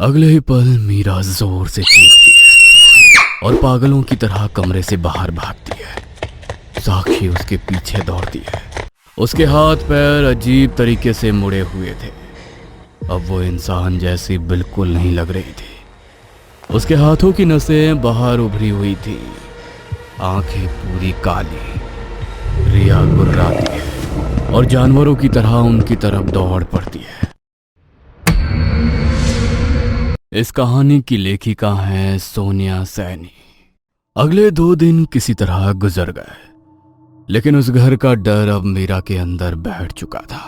अगले ही पल मीरा जोर से चीखती है और पागलों की तरह कमरे से बाहर भागती है। साक्षी उसके पीछे दौड़ती है। उसके हाथ पैर अजीब तरीके से मुड़े हुए थे। अब वो इंसान जैसी बिल्कुल नहीं लग रही थी। उसके हाथों की नसें बाहर उभरी हुई थी, आंखें पूरी काली। रिया गुर्राती है और जानवरों की तरह उनकी तरफ दौड़ पड़ती है। इस कहानी की लेखिका है सोनिया सैनी। अगले 2 दिन किसी तरह गुजर गए, लेकिन उस घर का डर अब मीरा के अंदर बैठ चुका था।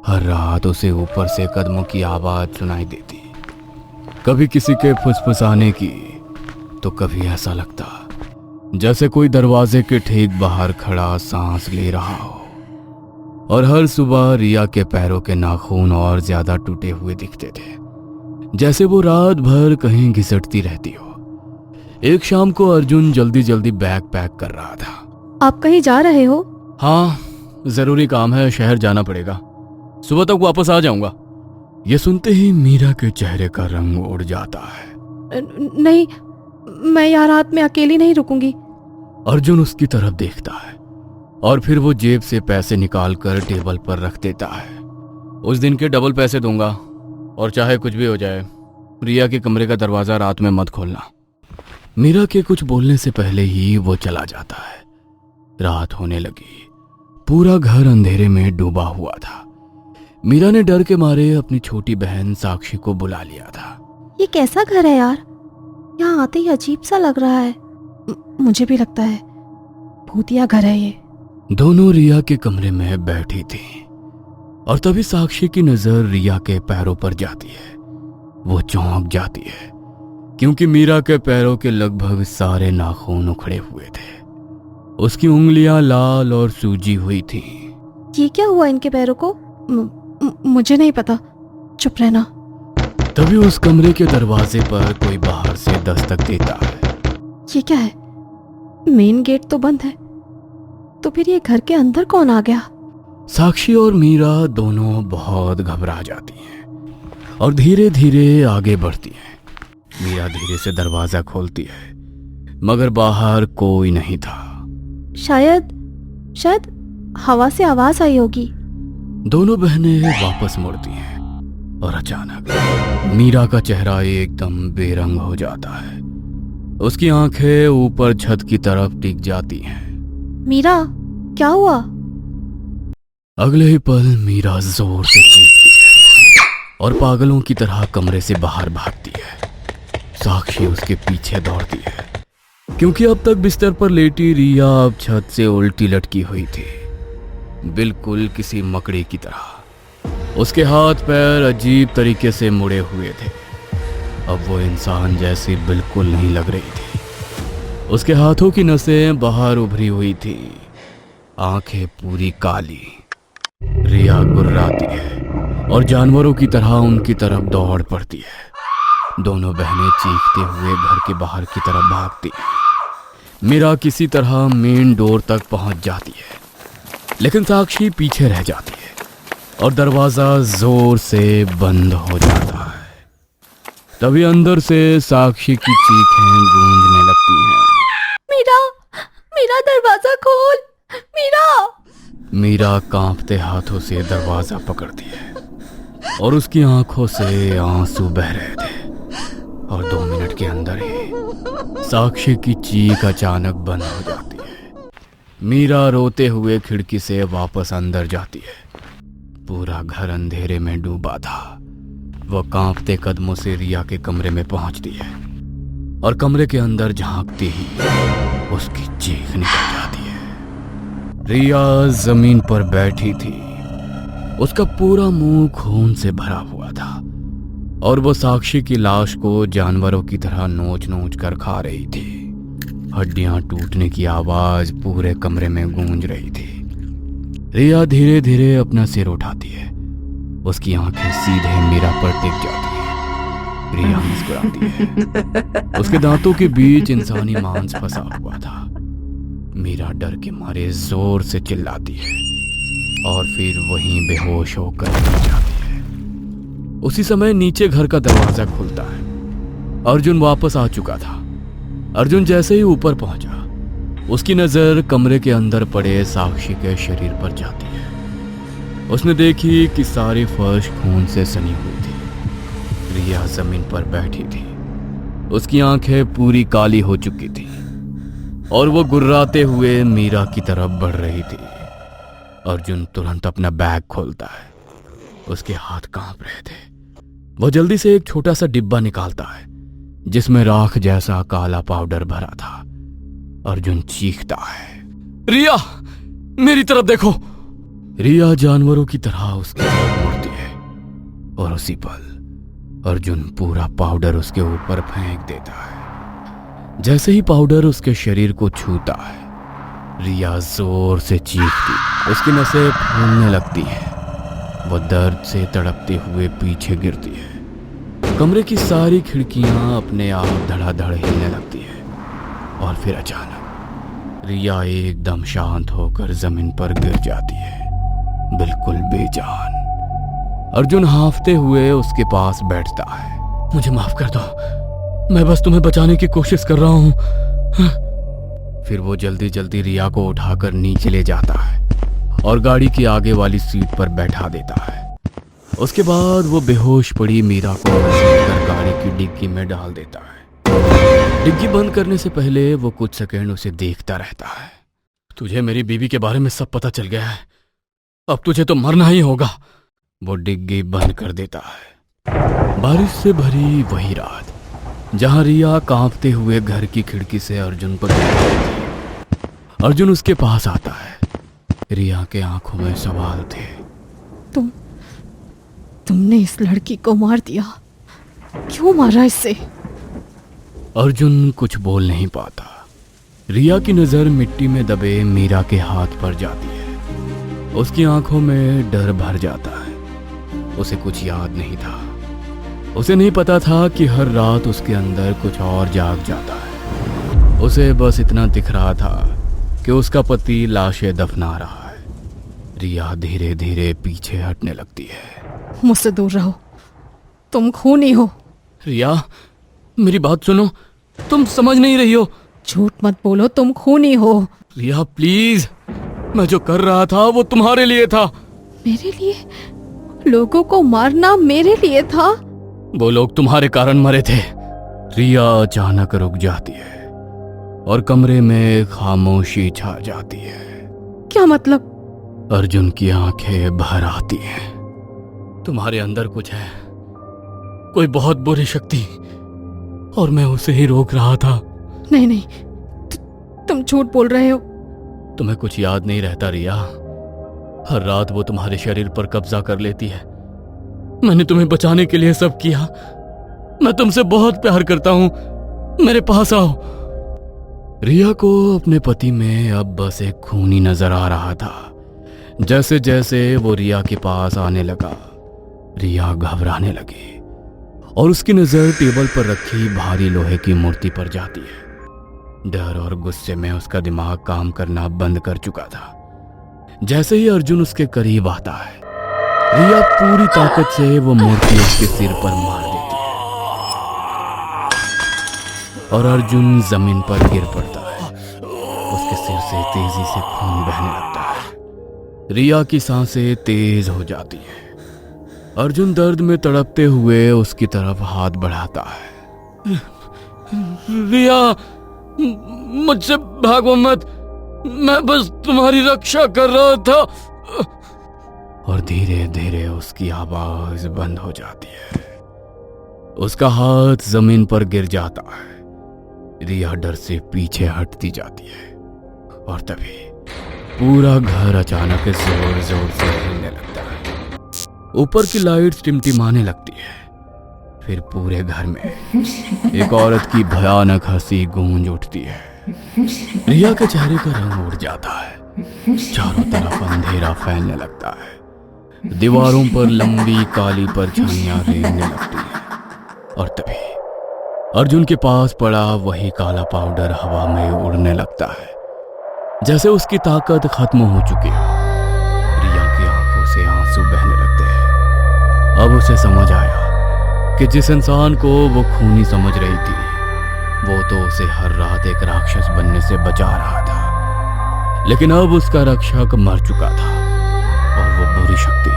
हर रात उसे ऊपर से कदमों की आवाज सुनाई देती, कभी किसी के फुसफुसाने की, तो कभी ऐसा लगता जैसे कोई दरवाजे के ठीक बाहर खड़ा सांस ले रहा हो। और हर सुबह रिया के पैरों के नाखून और ज्यादा टूटे हुए दिखते थे, जैसे वो रात भर कहीं घिसटती रहती हो। एक शाम को अर्जुन जल्दी जल्दी बैग पैक कर रहा था। आप कहीं जा रहे हो? हाँ, जरूरी काम है, शहर जाना पड़ेगा, सुबह तक वापस आ जाऊंगा। ये सुनते ही मीरा के चेहरे का रंग उड़ जाता है। नहीं, मैं यहाँ रात में अकेली नहीं रुकूंगी। अर्जुन उसकी तरफ देखता है और फिर वो जेब से पैसे निकालकर टेबल पर रख देता है। उस दिन के डबल पैसे दूंगा, और चाहे कुछ भी हो जाए रिया के कमरे का दरवाजा रात में मत खोलना। मीरा के कुछ बोलने से पहले ही वो चला जाता है। रात होने लगी, पूरा घर अंधेरे में डूबा हुआ था। मीरा ने डर के मारे अपनी छोटी बहन साक्षी को बुला लिया था। ये कैसा घर है यार? यहाँ आते ही अजीब सा लग रहा है। मुझे भी लगता है भूतिया घर है ये। दोनों रिया के कमरे में बैठी थी और तभी साक्षी की नजर रिया के पैरों पर जाती है। वो चौंक जाती है क्योंकि मीरा के पैरों के लगभग सारे नाखून उखड़े हुए थे। उसकी उंगलियां लाल और सूजी हुई थी। ये क्या हुआ इनके पैरों को? मुझे नहीं पता, चुप रहना। तभी उस कमरे के दरवाजे पर कोई बाहर से दस्तक देता है। ये क्या है? मेन गेट तो बंद है, तो फिर ये घर के अंदर कौन आ गया? साक्षी और मीरा दोनों बहुत घबरा जाती हैं और धीरे धीरे आगे बढ़ती हैं। मीरा धीरे से दरवाजा खोलती है, मगर बाहर कोई नहीं था। शायद हवा से आवाज आई होगी। दोनों बहनें वापस मुड़ती हैं और अचानक मीरा का चेहरा एकदम बेरंग हो जाता है। उसकी आंखें ऊपर छत की तरफ टिक जाती हैं। मीरा, क्या हुआ? अगले ही पल मीरा जोर से चीखती है और पागलों की तरह कमरे से बाहर भागती है। साक्षी उसके पीछे दौड़ती है क्योंकि अब तक बिस्तर पर लेटी रिया अब छत से उल्टी लटकी हुई थी, बिल्कुल किसी मकड़ी की तरह। उसके हाथ पैर अजीब तरीके से मुड़े हुए थे। अब वो इंसान जैसी बिल्कुल नहीं लग रही थी। उसके हाथों की नसें बाहर उभरी हुई थी, आंखें पूरी काली। रिया गुर्राती है और जानवरों की तरह उनकी तरफ दौड़ पड़ती है। दोनों बहनें चीखते हुए घर के बाहर की तरफ भागती हैं। मीरा किसी तरह मेन डोर तक पहुंच जाती है, लेकिन साक्षी पीछे रह जाती है और दरवाजा जोर से बंद हो जाता है। तभी अंदर से साक्षी की चीखें गूंजने लगती हैं। मीरा, दरवाजा खोल, मीरा। मीरा कांपते हाथों से दरवाजा पकड़ती है और उसकी आंखों से आंसू बह रहे थे। और 2 मिनट के अंदर ही साक्षी की चीख अचानक बंद हो जाती है। मीरा रोते हुए खिड़की से वापस अंदर जाती है। पूरा घर अंधेरे में डूबा था। वह कांपते कदमों से रिया के कमरे में पहुंचती है और कमरे के अंदर झांकती ही उसकी चीख निकल जाती है। रिया जमीन पर बैठी थी। उसका पूरा मुंह खून से भरा हुआ था और वो साक्षी की लाश को जानवरों की तरह नोच नोच कर खा रही थी। हड्डियां टूटने की आवाज पूरे कमरे में गूंज रही थी। रिया धीरे धीरे अपना सिर उठाती है। उसकी आंखें सीधे मीरा पर टिक जाती हैं। रिया मुस्कुराती है। उसके दांतों के बीच इंसानी मांस फंसा हुआ था। मीरा डर के मारे जोर से चिल्लाती है और फिर वहीं बेहोश होकर गिर जाती है। उसी समय नीचे घर का दरवाजा खुलता है। अर्जुन वापस आ चुका था। अर्जुन जैसे ही ऊपर पहुंचा, उसकी नजर कमरे के अंदर पड़े साक्षी के शरीर पर जाती है। उसने देखी कि सारी फर्श खून से सनी हुई थी। रिया जमीन पर बैठी थी। उसकी आंखें पूरी काली हो चुकी थी और वो गुर्राते हुए मीरा की तरफ बढ़ रही थी। अर्जुन तुरंत अपना बैग खोलता है। उसके हाथ कांप रहे थे। वो जल्दी से एक छोटा सा डिब्बा निकालता है जिसमें राख जैसा काला पाउडर भरा था। अर्जुन चीखता है, रिया, मेरी तरफ देखो। रिया जानवरों की तरह उसकी तरफ मुड़ती है और उसी पल अर्जुन पूरा पाउडर उसके ऊपर फेंक देता है। जैसे ही पाउडर उसके शरीर को छूता है, रिया जोर से चीखती, उसकी नसें फूलने लगती हैं। वो दर्द से तड़पते हुए पीछे गिरती है। कमरे की सारी खिड़कियां अपने आप धड़ाधड़ हिलने लगती है और फिर अचानक रिया एकदम शांत होकर जमीन पर गिर जाती है, बिल्कुल बेजान। अर्जुन हांफते हुए उसके पास बैठता है। मुझे माफ कर दो, मैं बस तुम्हें बचाने की कोशिश कर रहा हूं। फिर वो जल्दी जल्दी रिया को उठाकर नीचे ले जाता है और गाड़ी की आगे वाली सीट पर बैठा देता है। उसके बाद वो बेहोश पड़ी मीरा को घसीटकर गाड़ी की डिग्गी में डाल देता है। डिग्गी बंद करने से पहले वो कुछ सेकंड उसे देखता रहता है। तुझे मेरी बीवी के बारे में सब पता चल गया है, अब तुझे तो मरना ही होगा। वो डिग्गी बंद कर देता है। बारिश से भरी वही रात जहां रिया कांपते हुए घर की खिड़की से अर्जुन को देख रही थी। अर्जुन उसके पास आता है। रिया के आंखों में सवाल थे। तुमने इस लड़की को मार दिया, क्यों मारा इससे? अर्जुन कुछ बोल नहीं पाता। रिया की नजर मिट्टी में दबे मीरा के हाथ पर जाती है। उसकी आंखों में डर भर जाता है। उसे कुछ याद नहीं था। उसे नहीं पता था कि हर रात उसके अंदर कुछ और जाग जाता है। उसे बस इतना दिख रहा था कि उसका पति लाशें दफना रहा है। रिया धीरे धीरे पीछे हटने लगती है। मुझसे दूर रहो, तुम खूनी हो। रिया, मेरी बात सुनो, तुम समझ नहीं रही हो। झूठ मत बोलो, तुम खूनी हो। रिया प्लीज, मैं जो कर रहा था वो तुम्हारे लिए था। मेरे लिए? लोगों को मारना मेरे लिए था? वो लोग तुम्हारे कारण मरे थे। रिया अचानक रुक जाती है और कमरे में खामोशी छा जाती है। क्या मतलब? अर्जुन की आंखें भर आती हैं। तुम्हारे अंदर कुछ है, कोई बहुत बुरी शक्ति, और मैं उसे ही रोक रहा था। नहीं, तुम झूठ बोल रहे हो। तुम्हें कुछ याद नहीं रहता रिया? हर रात वो तुम्हारे शरीर पर कब्जा कर लेती है। मैंने तुम्हें बचाने के लिए सब किया। मैं तुमसे बहुत प्यार करता हूं, मेरे पास आओ। रिया को अपने पति में अब बस एक खूनी नजर आ रहा था। जैसे जैसे वो रिया के पास आने लगा, रिया घबराने लगी और उसकी नजर टेबल पर रखी भारी लोहे की मूर्ति पर जाती है। डर और गुस्से में उसका दिमाग काम करना बंद कर चुका था। जैसे ही अर्जुन उसके करीब आता है, रिया पूरी ताकत से वो मूर्ति उसके सिर पर मार देती है और अर्जुन जमीन पर गिर पड़ता है। उसके सिर से तेजी से खून बहने लगता है। रिया की सांसें तेज हो जाती हैं। अर्जुन दर्द में तड़पते हुए उसकी तरफ हाथ बढ़ाता है। रिया, मुझसे भागो मत, मैं बस तुम्हारी रक्षा कर रहा था। और धीरे धीरे उसकी आवाज बंद हो जाती है। उसका हाथ जमीन पर गिर जाता है। रिया डर से पीछे हटती जाती है और तभी पूरा घर अचानक जोर जोर से हिलने लगता है। ऊपर की लाइट्स टिमटिमाने लगती है। फिर पूरे घर में एक औरत की भयानक हंसी गूंज उठती है। रिया के चेहरे का रंग उड़ जाता है। चारों तरफ अंधेरा फैलने लगता है। दीवारों पर लंबी काली परछाइयां रेंगने लगती हैं और तभी अर्जुन के पास पड़ा वही काला पाउडर हवा में उड़ने लगता है। जैसे उसकी ताकत खत्म हो चुकी है। रिया की आंखों से आंसू बहने लगते हैं। अब उसे समझ आया कि जिस इंसान को वो खूनी समझ रही थी वो तो उसे हर रात एक राक्षस बनने से बचा रहा था। लेकिन अब उसका रक्षक मर चुका था और वो बुरी शक्ति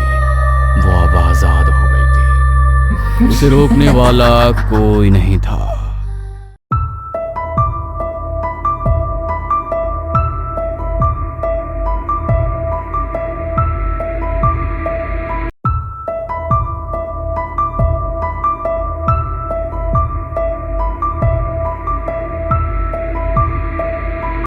वो अब आजाद हो गई थी। उसे रोकने वाला कोई नहीं था।